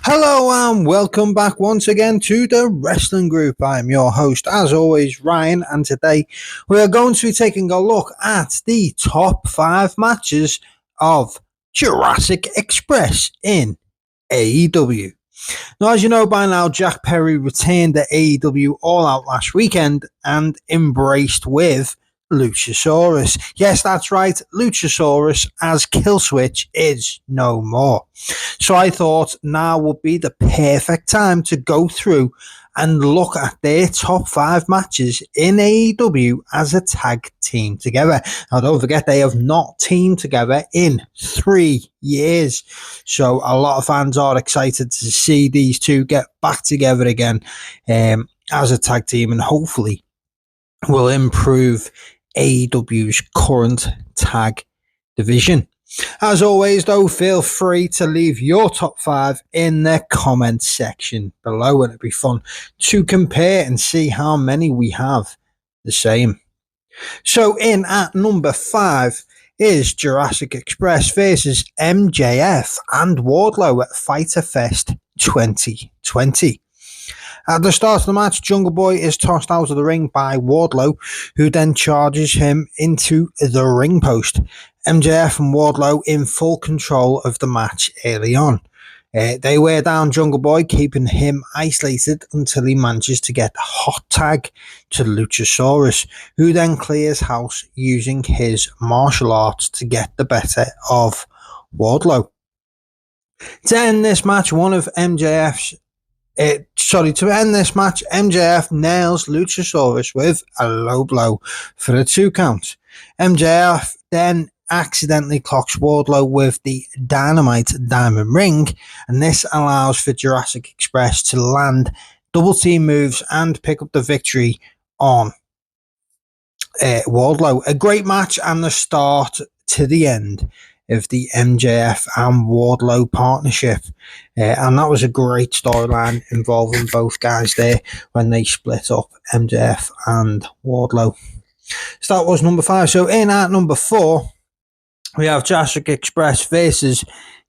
Hello and welcome back once again to the Wrestling Group. I'm your host, as always, Ryan, and today we are going to be taking a look at the top 5 matches of Jurassic Express in AEW. Now, as you know by now, Jack Perry returned the AEW All Out last weekend and embraced with Luchasaurus. Yes, that's right, Luchasaurus, as Killswitch is no more. So I thought now would be the perfect time to go through and look at their top 5 matches in AEW as a tag team together. Now don't forget, they have not teamed together in 3 years. So a lot of fans are excited to see these two get back together again as a tag team, and hopefully will improve AEW's current tag division. As always, though, feel free to leave your top 5 in the comments section below, and it'd be fun to compare and see how many we have the same. So in at number 5 is Jurassic Express versus MJF and Wardlow at Fyter Fest 2020. At the start of the match, Jungle Boy is tossed out of the ring by Wardlow, who then charges him into the ring post. MJF and Wardlow in full control of the match early on. They wear down Jungle Boy, keeping him isolated until he manages to get the hot tag to Luchasaurus, who then clears house using his martial arts to get the better of Wardlow. To end this match, MJF nails Luchasaurus with a low blow for a 2 count. MJF then accidentally clocks Wardlow with the Dynamite Diamond Ring, and this allows for Jurassic Express to land double team moves and pick up the victory on Wardlow. A great match and the start to the end of the MJF and Wardlow partnership, and that was a great storyline involving both guys there when they split up MJF and Wardlow. So that was number 5. So in at number 4 we have Jurassic Express versus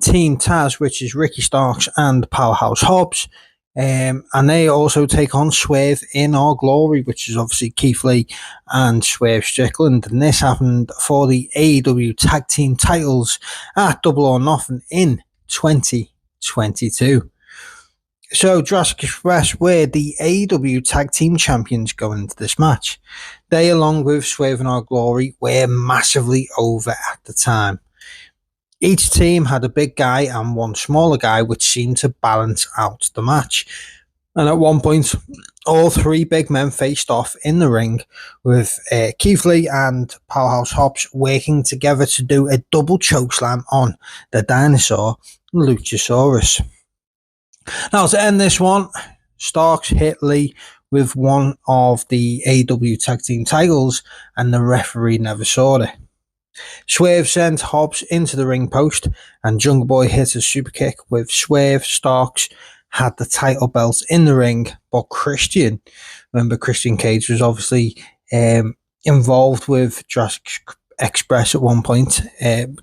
Team Taz, which is Ricky Starks and Powerhouse Hobbs, and they also take on Swerve in Our Glory, which is obviously Keith Lee and Swerve Strickland, and this happened for the AEW Tag Team titles at Double or Nothing in 2022. So Jurassic Express were the AEW Tag Team Champions going into this match. They, along with Swerve and Our Glory, were massively over at the time. Each team had a big guy and one smaller guy, which seemed to balance out the match. And at one point, all 3 big men faced off in the ring, with Keith Lee and Powerhouse Hobbs working together to do a double chokeslam on the dinosaur, Luchasaurus. Now, to end this one, Starks hit Lee with one of the AEW Tag Team titles, and the referee never saw it. Swerve sent Hobbs into the ring post, and Jungle Boy hit a super kick with Swerve. Starks had the title belt in the ring, but Christian Cage was obviously involved with Jurassic Express at one point.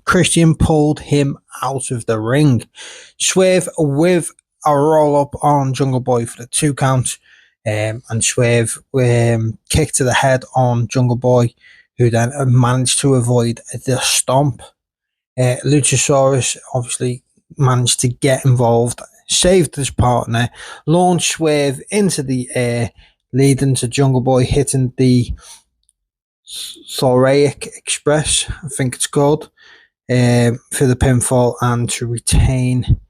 Christian pulled him out of the ring. Swerve with a roll up on Jungle Boy for the 2 count, and Swerve kicked to the head on Jungle Boy, who then managed to avoid the stomp. Luchasaurus obviously managed to get involved, saved his partner, launched Swerve into the air, leading to Jungle Boy hitting the Thoracic Express, I think it's called, for the pinfall and to retain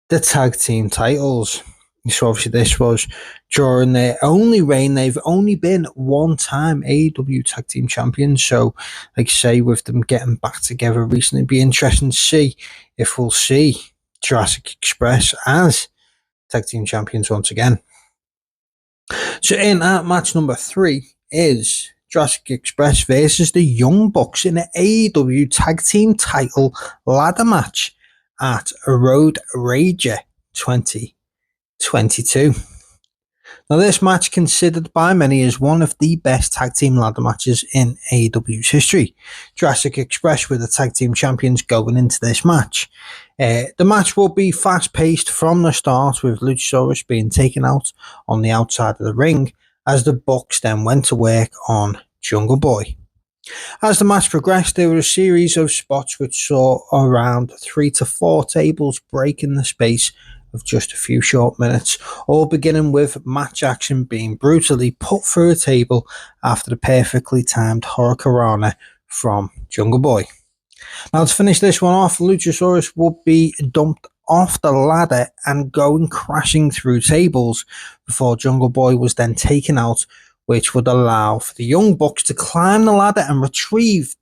the tag team titles. So obviously this was during their only reign. They've only been 1 time AEW Tag Team Champions. So, like I say, with them getting back together recently, it'd be interesting to see if we'll see Jurassic Express as Tag Team Champions once again. So in at match number 3 is Jurassic Express versus the Young Bucks in an AEW Tag Team title ladder match at Road Rager 2022. Now, this match considered by many as one of the best tag team ladder matches in AEW's history. Jurassic Express were the tag team champions going into this match. The match will be fast-paced from the start, with Luchasaurus being taken out on the outside of the ring as the Bucks then went to work on Jungle Boy. As the match progressed, there were a series of spots which saw around 3 to 4 tables break in the space of just a few short minutes, all beginning with Matt Jackson being brutally put through a table after the perfectly timed Hurricanrana from Jungle Boy. Now, to finish this one off, Luchasaurus would be dumped off the ladder and going crashing through tables before Jungle Boy was then taken out, which would allow for the Young Bucks to climb the ladder and retrieve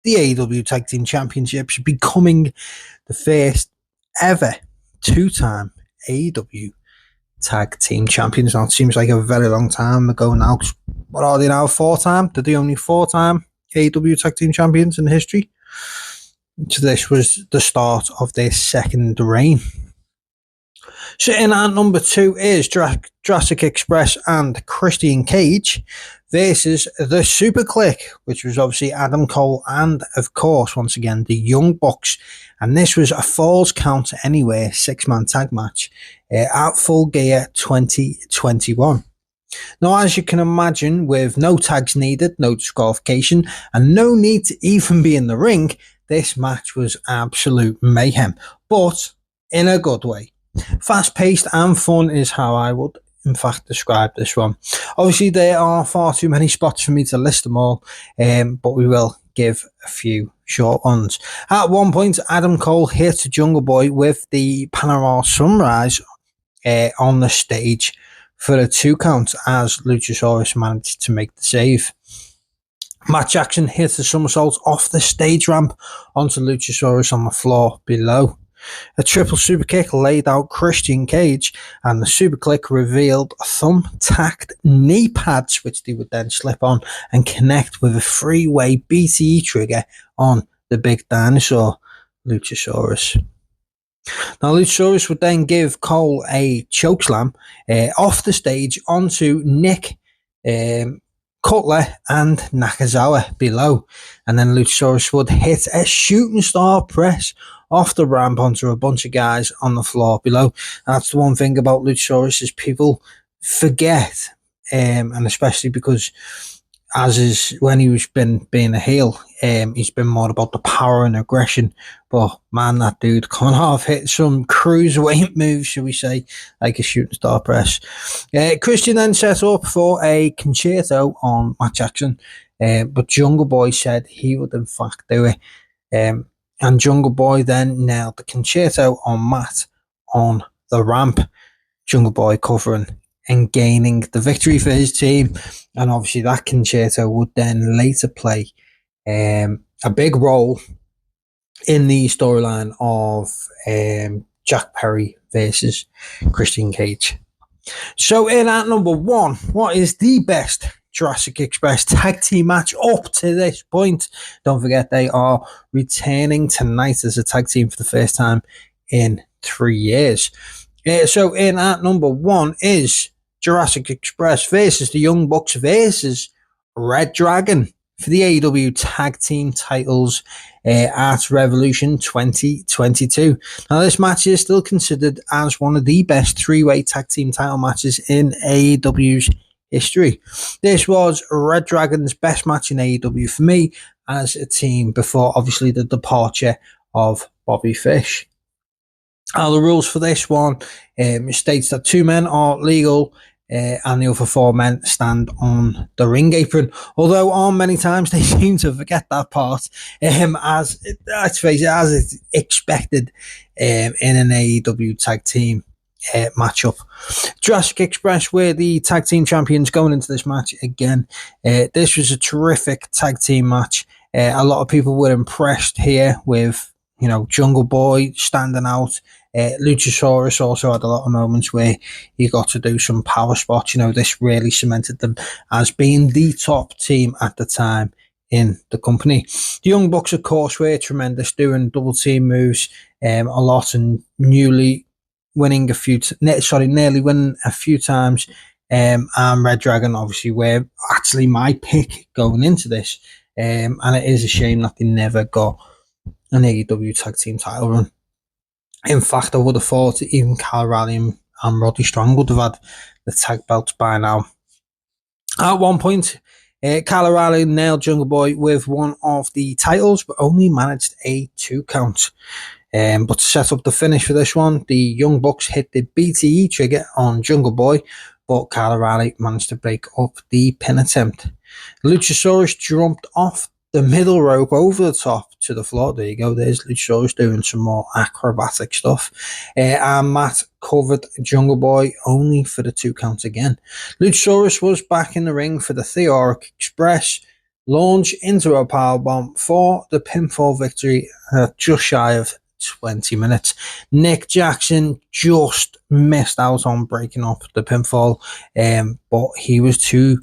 the AEW Tag Team Championships, becoming the first ever two-time AEW Tag Team Champions. Now, it seems like a very long time ago now. What are they now? 4-time? They're the only 4-time AEW Tag Team Champions in history. So this was the start of their second reign. Sitting at number 2 is Jurassic Express and Christian Cage versus the Super Click, which was obviously Adam Cole and, of course, once again, the Young Bucks. And this was a Falls Count Anywhere 6-man tag match at Full Gear 2021. Now, as you can imagine, with no tags needed, no disqualification, and no need to even be in the ring, this match was absolute mayhem, but in a good way. Fast-paced and fun is how I would, in fact, describe this one. Obviously, there are far too many spots for me to list them all, but we will give a few short ones. At one point, Adam Cole hit Jungle Boy with the Panama Sunrise on the stage for a 2 count as Luchasaurus managed to make the save. Matt Jackson hit a somersault off the stage ramp onto Luchasaurus on the floor below. A triple super kick laid out Christian Cage, and the super click revealed thumb-tacked knee pads, which they would then slip on and connect with a three-way BTE trigger on the big dinosaur, Luchasaurus. Now, Luchasaurus would then give Cole a chokeslam off the stage onto Nick Cutler and Nakazawa below, and then Luchasaurus would hit a shooting star press off the ramp onto a bunch of guys on the floor below. That's the one thing about Luchasaurus is people forget, and especially because as is when he was being a heel, he's been more about the power and aggression. But man, that dude coming off hit some cruiserweight moves, shall we say, like a shooting star press. Christian then set up for a concerto on Matt Jackson, but Jungle Boy said he would in fact do it. And Jungle Boy then nailed the concerto on Matt on the ramp. Jungle Boy covering and gaining the victory for his team. And obviously that concerto would then later play a big role in the storyline of Jack Perry versus Christian Cage. So in at number 1, what is the best Jurassic Express tag team match up to this point? Don't forget they are returning tonight as a tag team for the first time in 3 years. So in at number 1 is Jurassic Express versus the Young Bucks versus Red Dragon for the AEW tag team titles at Revolution 2022. Now, this match is still considered as one of the best 3-way tag team title matches in AEW's history. This was Red Dragon's best match in AEW for me as a team before obviously the departure of Bobby Fish. Now, the rules for this one states that 2 men are legal and the other 4 men stand on the ring apron. Although on many times they seem to forget that part, as let's face it, as it's expected in an AEW tag team matchup. Jurassic Express were the tag team champions going into this match again. This was a terrific tag team match. A lot of people were impressed here with, Jungle Boy standing out. Luchasaurus also had a lot of moments where he got to do some power spots. This really cemented them as being the top team at the time in the company. The Young Bucks, of course, were tremendous, doing double team moves a lot and nearly winning a few times. And Red Dragon obviously were actually my pick going into this. And it is a shame that they never got an AEW tag team title run. In fact, I would have thought even Kyle O'Reilly and Roddy Strong would have had the tag belts by now. At one point, Kyle O'Reilly nailed Jungle Boy with one of the titles, but only managed a 2 count. But to set up the finish for this one, the Young Bucks hit the BTE trigger on Jungle Boy, but Kyle O'Reilly managed to break up the pin attempt. Luchasaurus jumped off the middle rope over the top to the floor. There you go. There's Luchasaurus doing some more acrobatic stuff. And Matt covered Jungle Boy only for the 2 counts again. Luchasaurus was back in the ring for the Theoric Express launch into a powerbomb for the pinfall victory just shy of 20 minutes. Nick Jackson just missed out on breaking up the pinfall, but he was too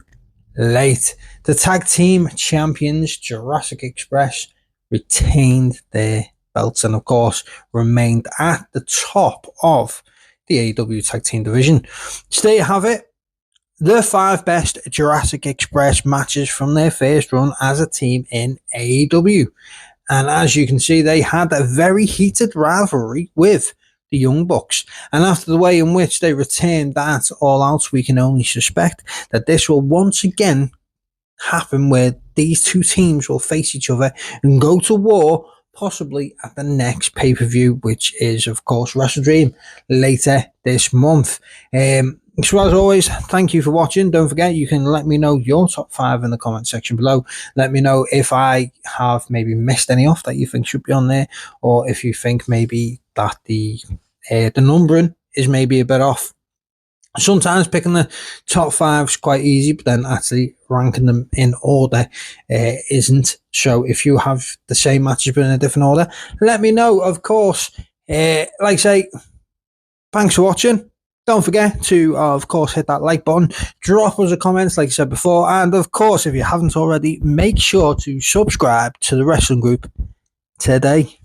late. The tag team champions, Jurassic Express, retained their belts and, of course, remained at the top of the AEW tag team division. So there you have it. The 5 best Jurassic Express matches from their first run as a team in AEW. And as you can see, they had a very heated rivalry with the Young Bucks. And after the way in which they returned that All Out, we can only suspect that this will once again happen where these 2 teams will face each other and go to war, possibly at the next pay-per-view, which is, of course, Wrestle Dream later this month. So as always, thank you for watching. Don't forget, you can let me know your top 5 in the comment section below. Let me know if I have maybe missed any off that you think should be on there, or if you think maybe that the numbering is maybe a bit off. Sometimes picking the top 5 is quite easy, but then actually ranking them in order isn't. So if you have the same matches but in a different order, let me know. Of course, like I say, thanks for watching. Don't forget to, of course, hit that like button, drop us a comment, like I said before, and of course, if you haven't already, make sure to subscribe to the Wrestling Group today.